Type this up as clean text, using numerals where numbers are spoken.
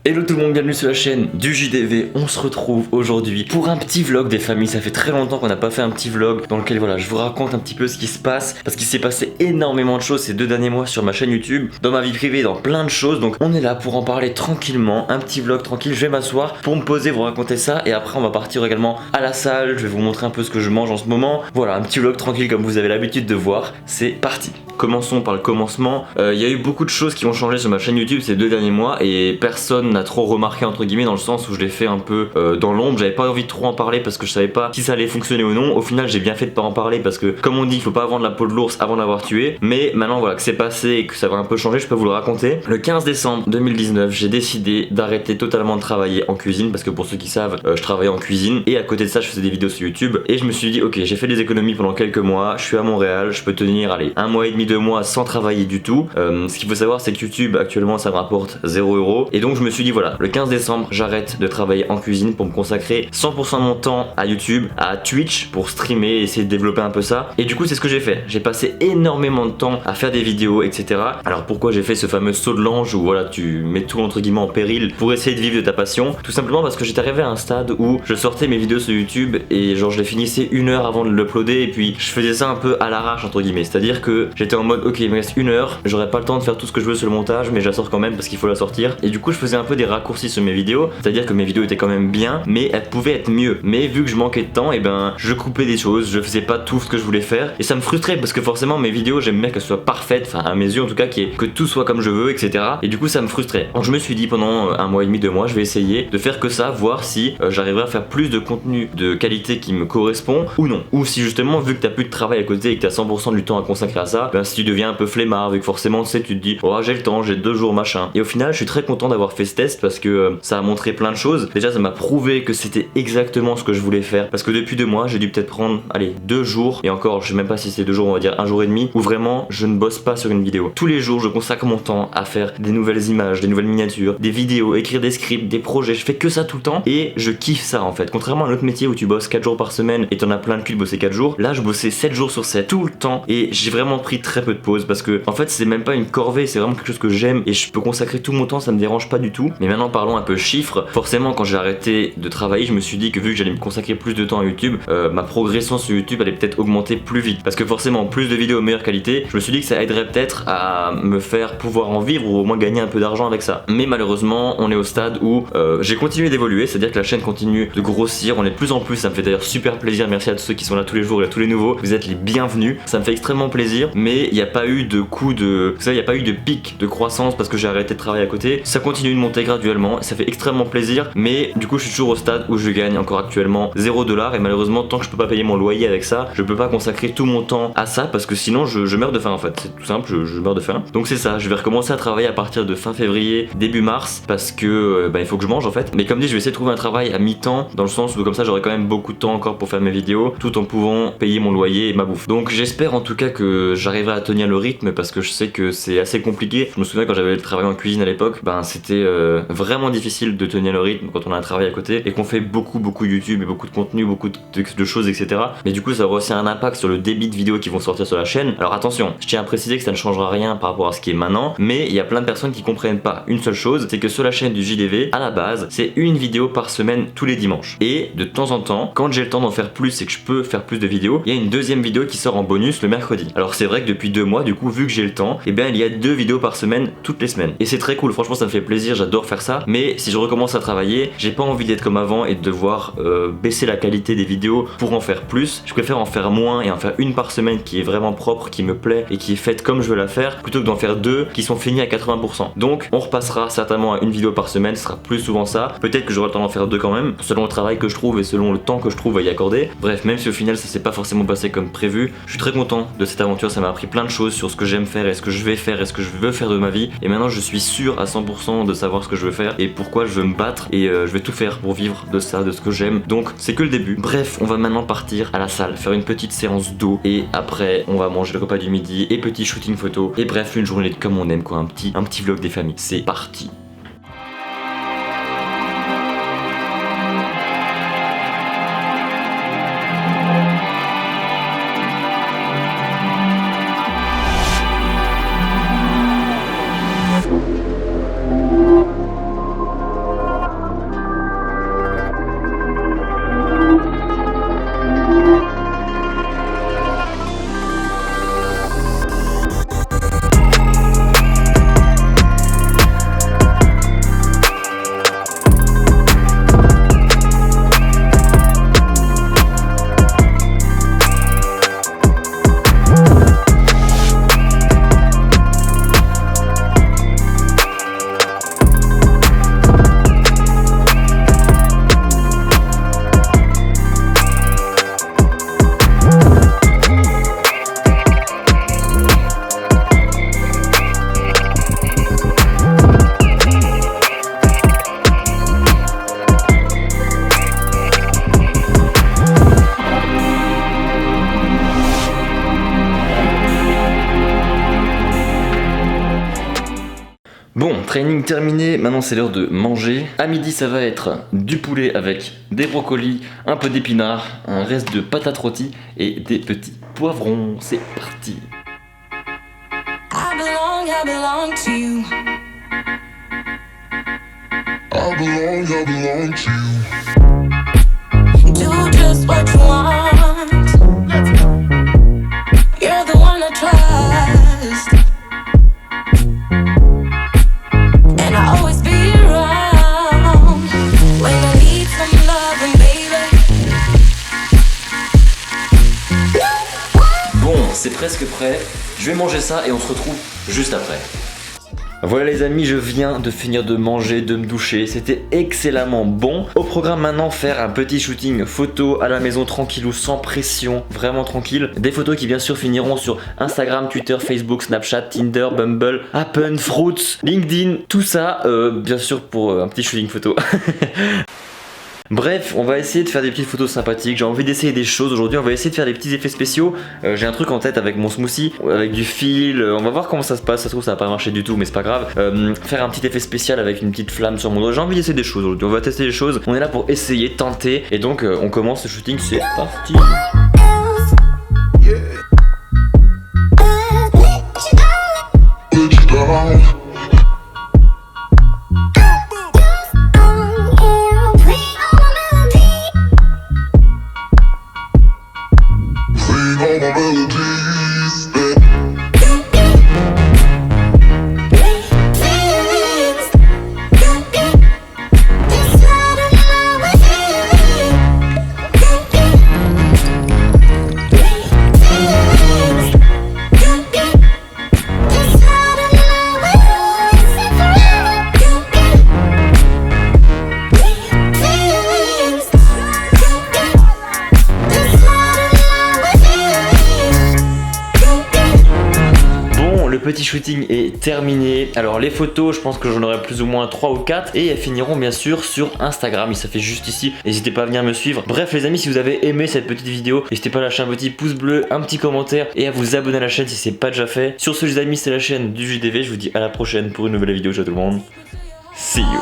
Hello tout le monde, bienvenue sur la chaîne du JDV. On se retrouve aujourd'hui pour un petit vlog des familles. Ça fait très longtemps qu'on n'a pas fait un petit vlog dans lequel voilà, je vous raconte un petit peu ce qui se passe, parce qu'il s'est passé énormément de choses ces 2 derniers mois sur ma chaîne YouTube, dans ma vie privée, dans plein de choses. Donc on est là pour en parler tranquillement, un petit vlog tranquille. Je vais m'asseoir pour me poser, vous raconter ça, et après on va partir également à la salle. Je vais vous montrer un peu ce que je mange en ce moment. Voilà, un petit vlog tranquille comme vous avez l'habitude de voir. C'est parti. Commençons par le commencement. Il y a eu beaucoup de choses qui ont changé sur ma chaîne YouTube ces 2 derniers mois et personne n'a trop remarqué entre guillemets, dans le sens où je l'ai fait un peu dans l'ombre. J'avais pas envie de trop en parler parce que je savais pas si ça allait fonctionner ou non. Au final j'ai bien fait de pas en parler parce que comme on dit, il faut pas vendre la peau de l'ours avant de l'avoir tué. Mais maintenant voilà que c'est passé et que ça va un peu changer, je peux vous le raconter. Le 15 décembre 2019, j'ai décidé d'arrêter totalement de travailler en cuisine, parce que pour ceux qui savent, je travaillais en cuisine et à côté de ça je faisais des vidéos sur YouTube. Et je me suis dit ok, j'ai fait des économies pendant quelques mois, je suis à Montréal, je peux tenir allez 1 mois et demi, 2 mois sans travailler du tout. Ce qu'il faut savoir, c'est que YouTube actuellement ça me rapporte 0 €. Et donc je me suis dit voilà, le 15 décembre j'arrête de travailler en cuisine pour me consacrer 100% de mon temps à YouTube, à Twitch, pour streamer, essayer de développer un peu ça. Et du coup c'est ce que j'ai fait. J'ai passé énormément de temps à faire des vidéos, etc. Alors pourquoi j'ai fait ce fameux saut de l'ange où voilà, tu mets tout entre guillemets en péril pour essayer de vivre de ta passion? Tout simplement parce que j'étais arrivé à un stade où je sortais mes vidéos sur YouTube et genre je les finissais 1 heure avant de l'uploader, et puis je faisais ça un peu à l'arrache entre guillemets. C'est-à-dire que j'étais en mode ok, il me reste 1 heure, j'aurais pas le temps de faire tout ce que je veux sur le montage, mais je la sors quand même parce qu'il faut la sortir. Et du coup je faisais un peu des raccourcis sur mes vidéos, c'est-à-dire que mes vidéos étaient quand même bien, mais elles pouvaient être mieux. Mais vu que je manquais de temps, et ben je coupais des choses, je faisais pas tout ce que je voulais faire, et ça me frustrait parce que forcément mes vidéos j'aime bien qu'elles soient parfaites, enfin à mes yeux en tout cas, que tout soit comme je veux, etc. Et du coup ça me frustrait. Donc je me suis dit pendant 1 mois et demi, 2 mois, je vais essayer de faire que ça, voir si j'arriverai à faire plus de contenu de qualité qui me correspond ou non. Ou si justement, vu que t'as plus de travail à côté et que t'as 100% du temps à consacrer à ça, ben si tu deviens un peu flemmard, vu que forcément tu sais, tu te dis oh j'ai le temps, j'ai 2 jours machin. Et au final je suis très content d'avoir fait ce test parce que ça a montré plein de choses. Déjà ça m'a prouvé que c'était exactement ce que je voulais faire, parce que depuis 2 mois j'ai dû peut-être prendre allez 2 jours, et encore je sais même pas si c'est 2 jours, on va dire 1 jour et demi, où vraiment je ne bosse pas sur une vidéo. Tous les jours je consacre mon temps à faire des nouvelles images, des nouvelles miniatures, des vidéos, écrire des scripts, des projets. Je fais que ça tout le temps et je kiffe ça en fait. Contrairement à un autre métier où tu bosses 4 jours par semaine et t'en as plein de cul de bosser 4 jours, là je bossais 7 jours sur 7 tout le temps, et j'ai vraiment pris très peu de pauses parce que en fait c'est même pas une corvée, c'est vraiment quelque chose que j'aime et je peux consacrer tout mon temps, ça me dérange pas du tout. Mais maintenant parlons un peu chiffres. Forcément quand j'ai arrêté de travailler, je me suis dit que vu que j'allais me consacrer plus de temps à YouTube, ma progression sur YouTube allait peut-être augmenter plus vite, parce que forcément plus de vidéos de meilleure qualité, je me suis dit que ça aiderait peut-être à me faire pouvoir en vivre ou au moins gagner un peu d'argent avec ça. Mais malheureusement on est au stade où j'ai continué d'évoluer, c'est-à-dire que la chaîne continue de grossir, on est de plus en plus, ça me fait d'ailleurs super plaisir. Merci à tous ceux qui sont là tous les jours et à tous les nouveaux, vous êtes les bienvenus, ça me fait extrêmement plaisir. Mais il n'y a pas eu de coup de... il n'y a pas eu de pic de croissance parce que j'ai arrêté de travailler à côté. Ça continue de monter graduellement, ça fait extrêmement plaisir, mais du coup je suis toujours au stade où je gagne encore actuellement 0 $, et malheureusement tant que je peux pas payer mon loyer avec ça, je peux pas consacrer tout mon temps à ça parce que sinon je meurs de faim en fait, c'est tout simple, je meurs de faim. Donc c'est ça, je vais recommencer à travailler à partir de fin février, début mars, parce que il faut que je mange en fait. Mais comme dit, je vais essayer de trouver un travail à mi-temps, dans le sens où comme ça j'aurai quand même beaucoup de temps encore pour faire mes vidéos, tout en pouvant payer mon loyer et ma bouffe. Donc j'espère en tout cas que j'arriverai à tenir le rythme, parce que je sais que c'est assez compliqué. Je me souviens quand j'avais travaillé en cuisine à l'époque, c'était vraiment difficile de tenir le rythme quand on a un travail à côté et qu'on fait beaucoup YouTube et beaucoup de contenu, beaucoup de choses, etc. Mais du coup ça aura aussi un impact sur le débit de vidéos qui vont sortir sur la chaîne. Alors attention, je tiens à préciser que ça ne changera rien par rapport à ce qui est maintenant, mais il y a plein de personnes qui comprennent pas une seule chose, c'est que sur la chaîne du JDV, à la base, c'est une vidéo par semaine tous les dimanches. Et de temps en temps, quand j'ai le temps d'en faire plus et que je peux faire plus de vidéos, il y a une deuxième vidéo qui sort en bonus le mercredi. Alors c'est vrai que depuis 2 mois, du coup, vu que j'ai le temps, il y a 2 vidéos par semaine toutes les semaines. Et c'est très cool, franchement ça me fait plaisir, j'adore faire ça. Mais si je recommence à travailler, j'ai pas envie d'être comme avant et de devoir baisser la qualité des vidéos pour en faire plus. Je préfère en faire moins et en faire une par semaine qui est vraiment propre, qui me plaît et qui est faite comme je veux la faire, plutôt que d'en faire 2 qui sont finis à 80%. Donc on repassera certainement à une vidéo par semaine, ce sera plus souvent ça. Peut-être que j'aurai le temps d'en faire 2 quand même, selon le travail que je trouve et selon le temps que je trouve à y accorder. Bref, même si au final ça s'est pas forcément passé comme prévu, je suis très content de cette aventure, ça m'a appris plein de choses sur ce que j'aime faire et ce que je vais faire et ce que je veux faire de ma vie. Et maintenant je suis sûr à 100% de savoir ce que je veux faire et pourquoi je veux me battre, et je vais tout faire pour vivre de ça, de ce que j'aime. Donc c'est que le début. Bref, on va maintenant partir à la salle, faire une petite séance d'eau, et après on va manger le repas du midi et petit shooting photo, et bref une journée comme on aime quoi, un petit vlog des familles. C'est parti. Training terminé, maintenant c'est l'heure de manger. À midi ça va être du poulet avec des brocolis, un peu d'épinards, un reste de patates rôties et des petits poivrons. C'est parti. I belong to you. I belong to you. Do just what you want. You're the one I trust. And I'll always be around when I need some loving, baby. Bon, c'est presque prêt. Je vais manger ça et on se retrouve juste après. Voilà les amis, je viens de finir de manger, de me doucher, c'était excellemment bon. Au programme maintenant, faire un petit shooting photo à la maison tranquillou, sans pression, vraiment tranquille. Des photos qui bien sûr finiront sur Instagram, Twitter, Facebook, Snapchat, Tinder, Bumble, Happen, Fruits, LinkedIn, tout ça, bien sûr pour un petit shooting photo. Bref, on va essayer de faire des petites photos sympathiques. J'ai envie d'essayer des choses aujourd'hui. On va essayer de faire des petits effets spéciaux. J'ai un truc en tête avec mon smoothie, avec du fil. On va voir comment ça se passe. Ça se trouve, ça va pas marcher du tout, mais c'est pas grave. Faire un petit effet spécial avec une petite flamme sur mon doigt. J'ai envie d'essayer des choses aujourd'hui. On va tester des choses. On est là pour essayer, tenter. Et donc, on commence le shooting. C'est parti. Le petit shooting est terminé. Alors les photos, je pense que j'en aurai plus ou moins 3 ou 4 et elles finiront bien sûr sur Instagram. Il s'affiche juste ici. N'hésitez pas à venir me suivre. Bref les amis, si vous avez aimé cette petite vidéo, n'hésitez pas à lâcher un petit pouce bleu, un petit commentaire et à vous abonner à la chaîne si c'est pas déjà fait. Sur ce les amis, c'est la chaîne du JDV. Je vous dis à la prochaine pour une nouvelle vidéo. Ciao tout le monde. See you.